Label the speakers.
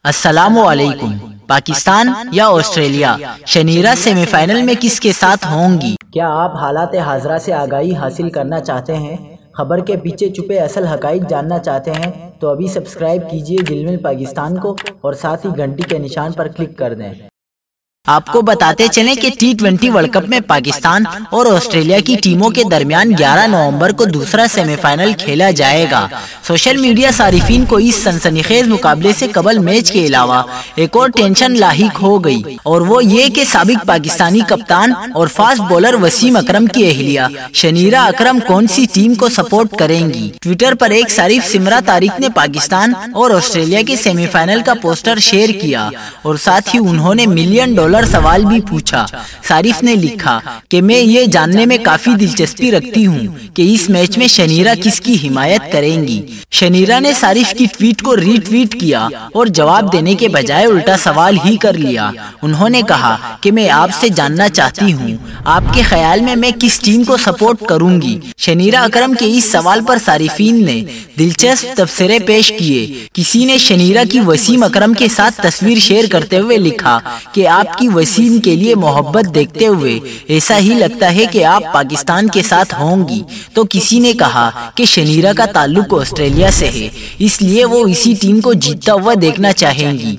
Speaker 1: السلام علیکم۔ پاکستان یا آسٹریلیا شنیرہ سیمی فائنل میں کس کے ساتھ ہوں گی؟
Speaker 2: کیا آپ حالات حاضرہ سے آگاہی حاصل کرنا چاہتے ہیں؟ خبر کے پیچھے چھپے اصل حقائق جاننا چاہتے ہیں تو ابھی سبسکرائب کیجئے دل مل پاکستان کو اور ساتھ ہی گھنٹی کے نشان پر کلک کر دیں۔
Speaker 1: آپ کو بتاتے چلیں کہ ٹی20 ورلڈ کپ میں پاکستان اور آسٹریلیا کی ٹیموں کے درمیان 11 نومبر کو دوسرا سیمی فائنل کھیلا جائے گا۔ سوشل میڈیا صارفین کو اس سنسنی خیز مقابلے سے قبل میچ کے علاوہ ایک اور ٹینشن لاحق ہو گئی، اور وہ یہ کہ سابق پاکستانی کپتان اور فاسٹ بولر وسیم اکرم کی اہلیہ شنیرہ اکرم کون سی ٹیم کو سپورٹ کریں گی۔ ٹویٹر پر ایک صارف سمرا طارق نے پاکستان اور آسٹریلیا کے سیمی فائنل کا پوسٹر شیئر کیا اور ساتھ ہی انہوں نے $1 ملین سوال بھی پوچھا۔ صارف نے لکھا کہ میں یہ جاننے میں کافی دلچسپی رکھتی ہوں کہ اس میچ میں شنیرہ کس کی حمایت کریں گی۔ شنیرہ نے صارف کی ٹویٹ کو ری ٹویٹ کیا اور جواب دینے کے بجائے الٹا سوال ہی کر لیا۔ انہوں نے کہا کہ میں آپ سے جاننا چاہتی ہوں آپ کے خیال میں کس ٹیم کو سپورٹ کروں گی۔ شنیرہ اکرم کے اس سوال پر صارفین نے دلچسپ تبصرے پیش کیے۔ کسی نے شنیرہ کی وسیم اکرم کے ساتھ تصویر شیئر کرتے ہوئے لکھا کہ آپ کی وسیم کے لیے محبت دیکھتے ہوئے ایسا ہی لگتا ہے کہ آپ پاکستان کے ساتھ ہوں گی۔ تو کسی نے کہا کہ شنیرہ کا تعلق آسٹریلیا سے ہے، اس لیے وہ اسی ٹیم کو جیتتا ہوا دیکھنا چاہیں گی۔